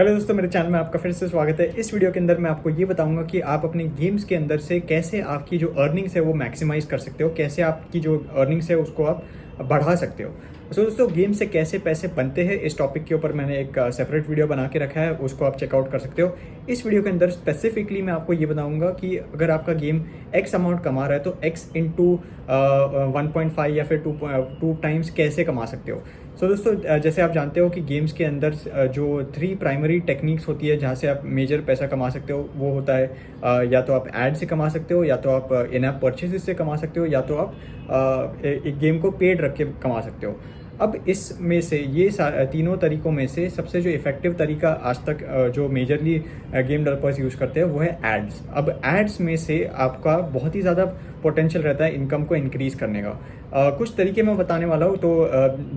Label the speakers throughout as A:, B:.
A: Hello दोस्तों, मेरे channel में आपका फिर से स्वागत है। इस वीडियो के अंदर मैं आपको ये बताऊंगा कि आप अपने गेम्स के अंदर से कैसे आपकी जो अर्निंग्स है वो मैक्सिमाइज कर सकते हो, कैसे आपकी जो अर्निंग्स है उसको आप बढ़ा सकते हो। सो दोस्तों, गेम से कैसे पैसे बनते हैं इस टॉपिक के ऊपर मैंने एक सेपरेट वीडियो बना के रखा है, उसको आप चेकआउट कर सकते हो। इस वीडियो के अंदर स्पेसिफिकली मैं आपको ये बताऊंगा कि अगर आपका गेम एक्स अमाउंट कमा रहा है तो एक्स इंटू 1.5 या फिर टू टाइम्स कैसे कमा सकते हो। सो दोस्तों, जैसे आप जानते हो कि गेम्स के अंदर जो 3 प्राइमरी टेक्निक्स होती है जहाँ से आप मेजर पैसा कमा सकते हो, वो होता है या तो आप ऐड से कमा सकते हो, या तो आप इन ऐप परचेजेस से कमा सकते हो, या तो आप एक गेम को पेड रख के कमा सकते हो। अब इसमें से ये तीनों तरीकों में से सबसे जो इफेक्टिव तरीका आज तक जो मेजरली गेम डेवलपर्स यूज़ करते हैं वो है एड्स। अब एड्स में से आपका बहुत ही ज़्यादा पोटेंशियल रहता है इनकम को इंक्रीज़ करने का। कुछ तरीके मैं बताने वाला हूँ, तो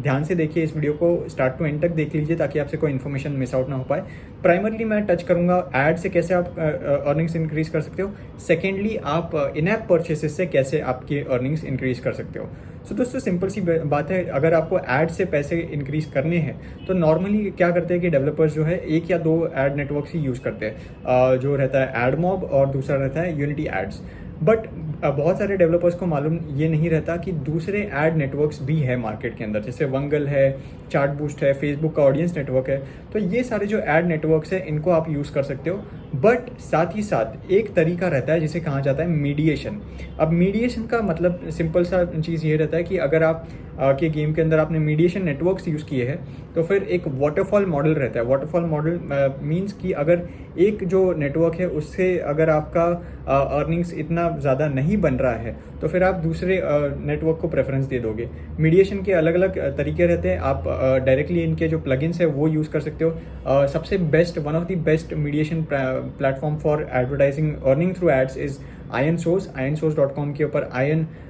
A: ध्यान से देखिए, इस वीडियो को स्टार्ट टू एंड तक देख लीजिए ताकि आपसे कोई इन्फॉर्मेशन मिस आउट ना हो पाए। प्राइमरली मैं टच करूँगा ऐड से कैसे आप अर्निंग्स इंक्रीज़ कर सकते हो। सेकेंडली, आप इन ऐप परचेसेस से कैसे आपकी अर्निंग्स इंक्रीज़ कर सकते हो। सो दोस्तों, सिंपल सी बात है, अगर आपको ऐड से पैसे इंक्रीज़ करने हैं तो नॉर्मली क्या करते हैं कि डेवलपर्स जो है 1 या 2 ऐड नेटवर्क्स ही यूज़ करते हैं। जो रहता है एडमॉब और दूसरा रहता है यूनिटी एड्स। बट बहुत सारे डेवलपर्स को मालूम ये नहीं रहता कि दूसरे ऐड नेटवर्क्स भी है मार्केट के अंदर, जैसे वंगल है, चार्ट बूस्ट है, फेसबुक का ऑडियंस नेटवर्क है। तो ये सारे जो ऐड नेटवर्क्स है इनको आप यूज़ कर सकते हो। बट साथ ही साथ एक तरीका रहता है जिसे कहा जाता है मीडिएशन। अब मीडिएशन का मतलब सिंपल सा चीज़ ये रहता है कि अगर आप के गेम के अंदर आपने मीडिएशन नेटवर्क्स यूज़ किए हैं तो फिर एक वाटरफॉल मॉडल रहता है। वाटरफॉल मॉडल मीन्स कि अगर एक जो नेटवर्क है उससे अगर आपका अर्निंग्स इतना ज़्यादा नहीं बन रहा है तो फिर आप दूसरे नेटवर्क को प्रेफरेंस दे दोगे। मीडिएशन के अलग अलग तरीके रहते हैं। आप डायरेक्टली इनके जो प्लगइन्स है वो यूज़ कर सकते हो। सबसे best, one of the best mediation platform for advertising earning through ads is ironsource.com के ऊपर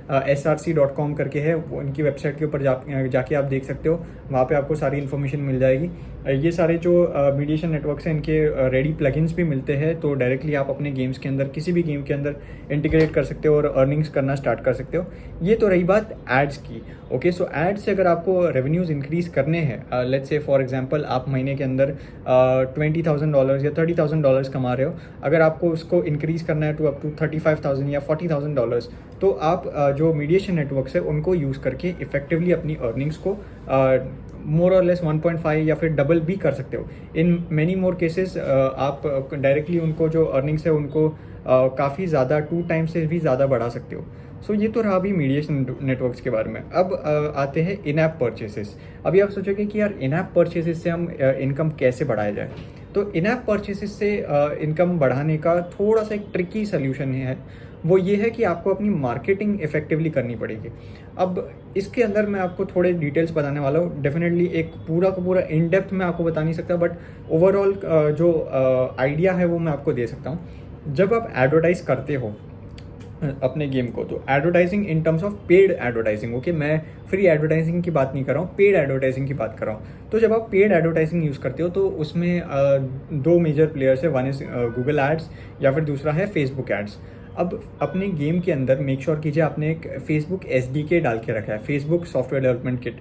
A: src.com करके है, वो उनकी वेबसाइट के ऊपर जाके आप देख सकते हो। वहाँ पे आपको सारी इन्फॉर्मेशन मिल जाएगी। ये सारे जो मीडिएशन नेटवर्क्स हैं इनके रेडी प्लगइन्स भी मिलते हैं, तो डायरेक्टली आप अपने गेम्स के अंदर, किसी भी गेम के अंदर इंटीग्रेट कर सकते हो और अर्निंग्स करना स्टार्ट कर सकते हो। ये तो रही बात एड्स की। ओके, सो एड्स से अगर आपको रेवेन्यूज़ इंक्रीज़ करने हैं, लेट्स से फॉर एग्जांपल आप महीने के अंदर $20,000 या $30,000 कमा रहे हो, अगर आपको उसको इंक्रीज़ करना है टू अप टू $35,000 या $40,000, तो आप जो मीडिएशन नेटवर्क्स है उनको यूज़ करके इफेक्टिवली अपनी अर्निंग्स को मोर और लेस 1.5 या फिर डबल भी कर सकते हो। इन मैनी मोर केसेस आप डायरेक्टली उनको जो अर्निंग्स है उनको काफ़ी ज़्यादा 2 टाइम्स से भी ज़्यादा बढ़ा सकते हो। सो ये तो रहा अभी मीडिएशन नेटवर्क्स के बारे में। अब आते हैं इन ऐप परचेसेस। अभी आप सोचोगे कि यार इन ऐप परचेसेस से हम इनकम कैसे बढ़ाया जाए। तो इन ऐप परचेसेस से इनकम बढ़ाने का थोड़ा सा एक ट्रिकी सोल्यूशन है, वो ये है कि आपको अपनी मार्केटिंग इफेक्टिवली करनी पड़ेगी। अब इसके अंदर मैं आपको थोड़े डिटेल्स बताने वाला हूँ। डेफिनेटली एक पूरा का पूरा इन डेप्थ मैं आपको बता नहीं सकता, बट ओवरऑल जो आइडिया है वो मैं आपको दे सकता हूँ। जब आप एडवर्टाइज करते हो अपने गेम को, तो advertising in terms of paid advertising, okay, मैं फ्री एडवर्टाइजिंग की बात नहीं कर रहा हूँ, पेड एडवर्टाइजिंग की बात कर रहा हूँ। तो जब आप पेड एडवर्टाइजिंग यूज़ करते हो तो उसमें 2 मेजर प्लेयर्स है, वन इज गूगल एड्स या फिर दूसरा है फेसबुक एड्स। अब अपने गेम के अंदर मेक श्योर कीजिए आपने एक फेसबुक SDK डाल के रखा है, फेसबुक सॉफ्टवेयर डेवलपमेंट किट।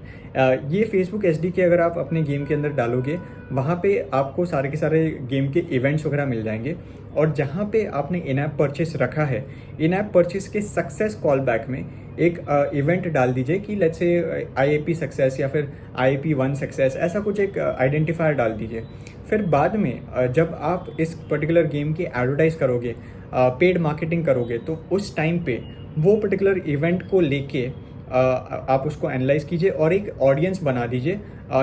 A: ये फेसबुक SDK अगर आप अपने गेम के अंदर डालोगे, वहाँ पे आपको सारे के सारे गेम के इवेंट्स वगैरह मिल जाएंगे। और जहाँ पे आपने इन ऐप परचेस रखा है, इन ऐप परचेस के सक्सेस कॉल बैक में एक इवेंट डाल दीजिए कि लेट्स से IAP सक्सेस या फिर IAP1 सक्सेस, ऐसा कुछ एक आइडेंटिफायर डाल दीजिए। फिर बाद में जब आप इस पर्टिकुलर गेम की एडवर्टाइज करोगे, पेड मार्केटिंग करोगे, तो उस टाइम पे वो पर्टिकुलर इवेंट को लेके आप उसको एनालाइज कीजिए और एक ऑडियंस बना दीजिए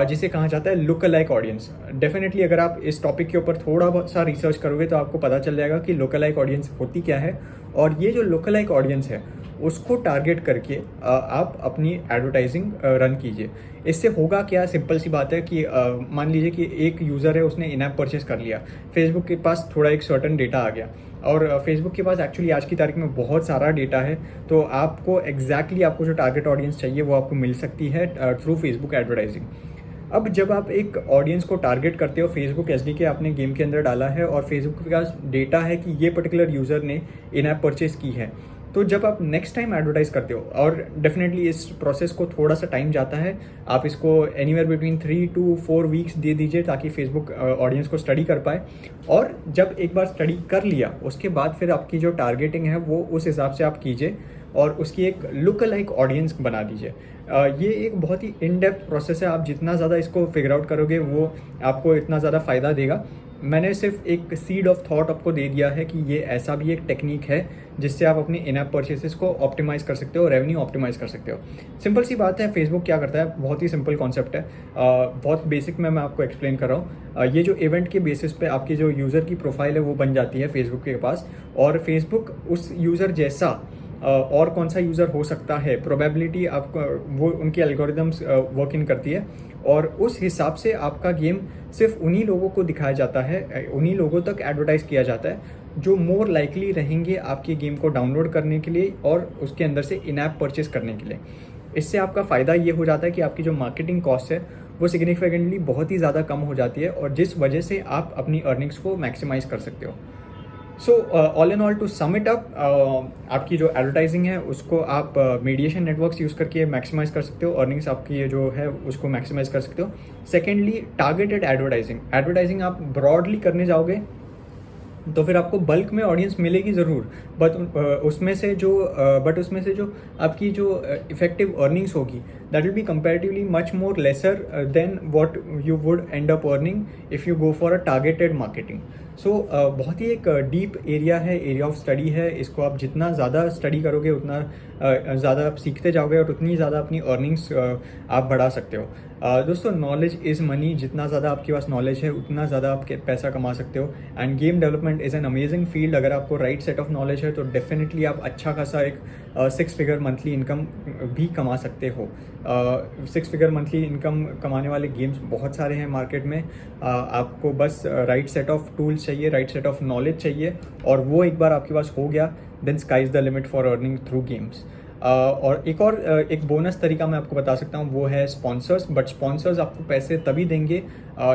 A: जिसे कहा जाता है लुक अलाइक ऑडियंस। डेफिनेटली अगर आप इस टॉपिक के ऊपर थोड़ा बहुत सा रिसर्च करोगे तो आपको पता चल जाएगा कि लुक अलाइक ऑडियंस होती क्या है, और ये जो लुक अलाइक ऑडियंस है उसको टारगेट करके आप अपनी एडवर्टाइजिंग रन कीजिए। इससे होगा क्या, सिंपल सी बात है कि मान लीजिए कि एक यूज़र है, उसने इन ऐप परचेस कर लिया, फेसबुक के पास थोड़ा एक सर्टन डेटा आ गया, और फेसबुक के पास एक्चुअली आज की तारीख में बहुत सारा डेटा है, तो आपको एग्जैक्टली आपको जो टारगेट ऑडियंस चाहिए वो आपको मिल सकती है थ्रू फेसबुक एडवर्टाइजिंग। अब जब आप एक ऑडियंस को टारगेट करते हो, फेसबुक SDK आपने गेम के अंदर डाला है और फेसबुक के पास डेटा है कि ये पर्टिकुलर यूज़र ने इन ऐप परचेस की है, तो जब आप नेक्स्ट टाइम एडवर्टाइज़ करते हो, और डेफिनेटली इस प्रोसेस को थोड़ा सा टाइम जाता है, आप इसको एनीवेयर बिटवीन 3 to 4 वीक्स दे दीजिए ताकि फेसबुक ऑडियंस को स्टडी कर पाए। और जब एक बार स्टडी कर लिया उसके बाद फिर आपकी जो टारगेटिंग है वो उस हिसाब से आप कीजिए और उसकी एक लुक लाइक ऑडियंस बना दीजिए। ये एक बहुत ही इन डेप्थ प्रोसेस है, आप जितना ज़्यादा इसको फिगर आउट करोगे वो आपको इतना ज़्यादा फ़ायदा देगा। मैंने सिर्फ एक सीड ऑफ थॉट आपको दे दिया है कि ये ऐसा भी एक टेक्निक है जिससे आप अपने इन ऐप परचेसेस को ऑप्टिमाइज़ कर सकते हो, रेवेन्यू ऑप्टिमाइज़ कर सकते हो। सिंपल सी बात है, फेसबुक क्या करता है, बहुत ही सिंपल कॉन्सेप्ट है, बहुत बेसिक में मैं आपको एक्सप्लेन कर रहा हूँ। ये जो इवेंट के बेसिस पे आपकी जो यूज़र की प्रोफाइल है वो बन जाती है फेसबुक के पास, और फेसबुक उस यूज़र जैसा और कौन सा यूज़र हो सकता है, प्रोबेबिलिटी आपको वो उनकी एल्गोरिदम्स वर्क इन करती है, और उस हिसाब से आपका गेम सिर्फ उन्हीं लोगों को दिखाया जाता है, उन्हीं लोगों तक एडवर्टाइज़ किया जाता है जो मोर लाइकली रहेंगे आपके गेम को डाउनलोड करने के लिए और उसके अंदर से इन ऐप परचेस करने के लिए। इससे आपका फ़ायदा ये हो जाता है कि आपकी जो मार्केटिंग कॉस्ट है वो सिग्निफिकेंटली बहुत ही ज़्यादा कम हो जाती है, और जिस वजह से आप अपनी अर्निंग्स को मैक्सिमाइज़ कर सकते हो। So all in all, to sum it up, आपकी जो एडवर्टाइजिंग है उसको आप मीडिएशन नेटवर्क्स यूज़ करके मैक्सिमाइज़ कर सकते हो, अर्निंग्स आपकी जो है उसको मैक्सिमाइज़ कर सकते हो। सेकेंडली, टारगेटेड एडवर्टाइजिंग आप ब्रॉडली करने जाओगे तो फिर आपको बल्क में ऑडियंस मिलेगी ज़रूर, बट उसमें से जो आपकी जो इफेक्टिव अर्निंग्स होगी that will be comparatively much more lesser than what you would end up earning if you go for a targeted marketing. So बहुत ही एक डीप एरिया ऑफ स्टडी है। इसको आप जितना ज़्यादा स्टडी करोगे उतना ज़्यादा आप सीखते जाओगे और उतनी ज़्यादा अपनी अर्निंग्स आप बढ़ा सकते हो। दोस्तों, नॉलेज इज़ मनी, जितना ज़्यादा आपके पास नॉलेज है उतना ज़्यादा आप पैसा कमा सकते हो। End game development is an amazing field. अगर आपको राइट सेट ऑफ नॉलेज है तो डेफिनेटली आप अच्छा खासा एक 6 फिगर मंथली इनकम भी कमा सकते हो। 6 फिगर मंथली इनकम कमाने वाले गेम्स बहुत सारे हैं मार्केट में। आपको बस राइट सेट ऑफ टूल्स चाहिए, राइट सेट ऑफ नॉलेज चाहिए, और वो एक बार आपके पास हो गया then sky is the limit for earning through games. और एक बोनस तरीका मैं आपको बता सकता हूँ, वो है स्पॉन्सर्स। बट स्पॉन्सर्स आपको पैसे तभी देंगे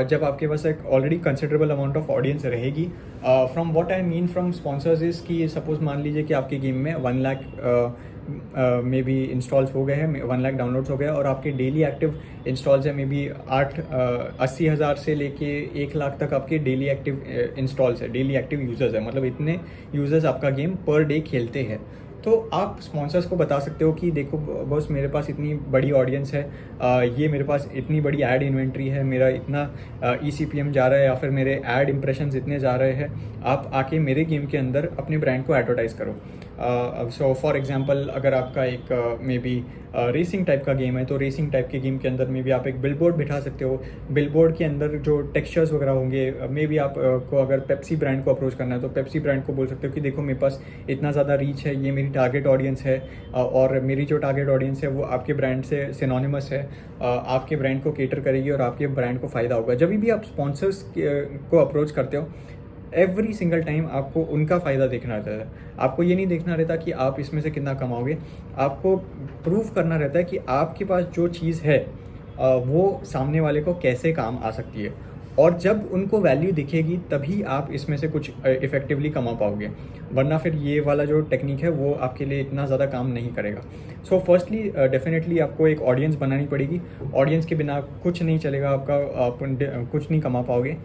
A: जब आपके पास एक already considerable amount of audience रहेगी। From what I mean from sponsors is कि सपोज मान लीजिए कि आपके गेम में 1 लाख मे बी इंस्टॉल्स हो गए हैं, 1 लाख डाउनलोड्स हो गए, और आपके डेली एक्टिव इंस्टॉल्स है मे बी 80,000 से लेके 1 लाख तक आपके डेली एक्टिव इंस्टॉल्स है, डेली एक्टिव यूज़र्स है, मतलब इतने यूज़र्स आपका गेम पर डे खेलते हैं। तो आप स्पॉन्सर्स को बता सकते हो कि देखो बॉस, मेरे पास इतनी बड़ी ऑडियंस है, ये मेरे पास इतनी बड़ी ऐड इन्वेंट्री है, मेरा इतना ECPM जा रहा है, या फिर मेरे ऐड इंप्रेशंस इतने जा रहे हैं, आप आके मेरे गेम के अंदर अपने ब्रांड को एडवर्टाइज़ करो। सो फॉर एग्जांपल, अगर आपका एक मे बी रेसिंग टाइप का गेम है तो रेसिंग टाइप के गेम के अंदर मे बी आप एक बिलबोर्ड बिठा सकते हो। बिलबोर्ड के अंदर जो टेक्सचर्स वगैरह होंगे, मे बी आप को अगर पेप्सी ब्रांड को अप्रोच करना है तो पेप्सी ब्रांड को बोल सकते हो कि देखो मेरे पास इतना ज़्यादा रीच है, ये मेरी टारगेट ऑडियंस है, और मेरी जो टारगेट ऑडियंस है वो आपके ब्रांड से सिनोनिमस है, आपके ब्रांड को केटर करेगी और आपके ब्रांड को फ़ायदा होगा। जब भी आप स्पॉन्सर्स को अप्रोच करते हो, एवरी सिंगल टाइम आपको उनका फ़ायदा देखना रहता है। आपको ये नहीं देखना रहता कि आप इसमें से कितना कमाओगे, आपको प्रूव करना रहता है कि आपके पास जो चीज़ है वो सामने वाले को कैसे काम आ सकती है, और जब उनको वैल्यू दिखेगी तभी आप इसमें से कुछ इफ़ेक्टिवली कमा पाओगे, वरना फिर ये वाला जो टेक्निक है वो आपके लिए इतना ज़्यादा काम नहीं करेगा। सो फर्स्टली डेफिनेटली आपको एक ऑडियंस बनानी पड़ेगी। ऑडियंस के बिना कुछ नहीं चलेगा आपका, आप कुछ नहीं कमा पाओगे।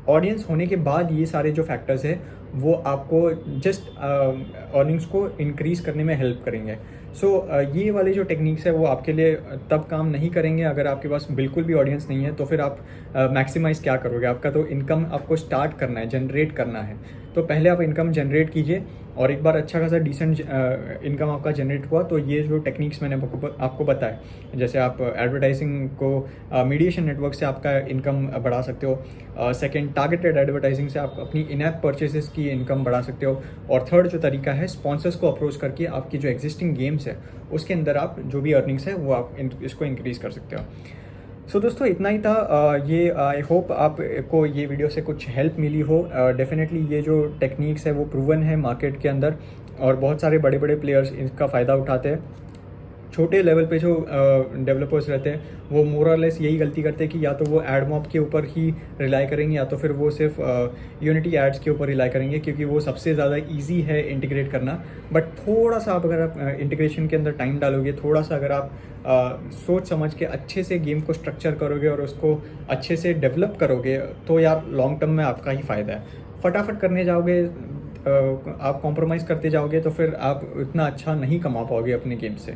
A: ऑडियंस होने के बाद ये सारे जो फैक्टर्स है वो आपको जस्ट अर्निंग्स को इंक्रीज़ करने में हेल्प करेंगे। सो ये वाले जो टेक्निक्स है वो आपके लिए तब काम नहीं करेंगे अगर आपके पास बिल्कुल भी ऑडियंस नहीं है। तो फिर आप मैक्सिमाइज़ क्या करोगे? आपका तो इनकम आपको स्टार्ट करना है, जनरेट करना है। तो पहले आप इनकम जनरेट कीजिए, और एक बार अच्छा खासा डिसेंट इनकम आपका जनरेट हुआ तो ये जो टेक्निक्स मैंने आपको बताया, जैसे आप एडवर्टाइजिंग को मीडिएशन नेटवर्क से आपका इनकम बढ़ा सकते हो। सेकंड, टारगेटेड एडवर्टाइजिंग से आप अपनी इन ऐप परचेसेस की इनकम बढ़ा सकते हो। और थर्ड जो तरीका है, स्पॉन्सर्स को अप्रोच करके आपकी जो एग्जिस्टिंग गेम्स है उसके अंदर आप जो भी अर्निंग्स है वो आप इसको इंक्रीज़ कर सकते हो। सो दोस्तों, इतना ही था। ये आई होप आपको ये वीडियो से कुछ हेल्प मिली हो। डेफिनेटली ये जो टेक्निक्स है वो प्रूवन है मार्केट के अंदर, और बहुत सारे बड़े बड़े प्लेयर्स इसका फ़ायदा उठाते हैं। छोटे लेवल पे जो डेवलपर्स रहते हैं वो मोर और लेस यही गलती करते हैं कि या तो वो एडमॉब के ऊपर ही रिलाई करेंगे या तो फिर वो सिर्फ यूनिटी एड्स के ऊपर रिलाई करेंगे, क्योंकि वो सबसे ज़्यादा ईजी है इंटीग्रेट करना। बट थोड़ा सा आप अगर आप इंटीग्रेशन के अंदर टाइम डालोगे, थोड़ा सा अगर आप सोच समझ के अच्छे से गेम को स्ट्रक्चर करोगे और उसको अच्छे से डेवलप करोगे, तो यार लॉन्ग टर्म में आपका ही फ़ायदा है। फटाफट करने जाओगे, आप कॉम्प्रोमाइज़ करते जाओगे तो फिर आप इतना अच्छा नहीं कमा पाओगे अपने गेम से।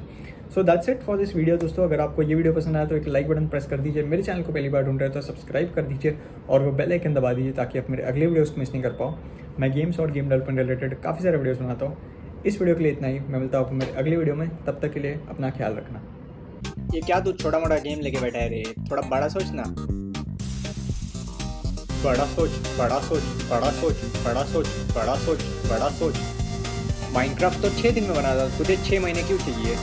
A: So that's it for this video दोस्तों। अगर आपको ये वीडियो पसंद आया तो एक लाइक बटन प्रेस कर दीजिए, मेरे चैनल को पहली बार ढूंढ रहे हो तो सब्सक्राइब कर दीजिए और वो बेल आइकन दबा दीजिए ताकि आप मेरे अगले वीडियोस को मिस नहीं कर पाओ। मैं गेम्स और गेम डेवलपमेंट रिलेटेड काफ़ी सारे वीडियोस बनाता हूँ। इस वीडियो के लिए इतना ही, मैं मिलता हूँ आपको मेरे अगले वीडियो में। तब तक के लिए अपना ख्याल रखना। ये क्या तू छोटा मोटा गेम लेके बैठा है रे, थोड़ा बड़ा सोच ना। बड़ा सोच, बड़ा सोच, बड़ा सोच, बड़ा सोच, बड़ा सोच, बड़ा सोच। माइनक्राफ्ट तो 6 दिन में बना था, तुझे 6 महीने क्यों चाहिए?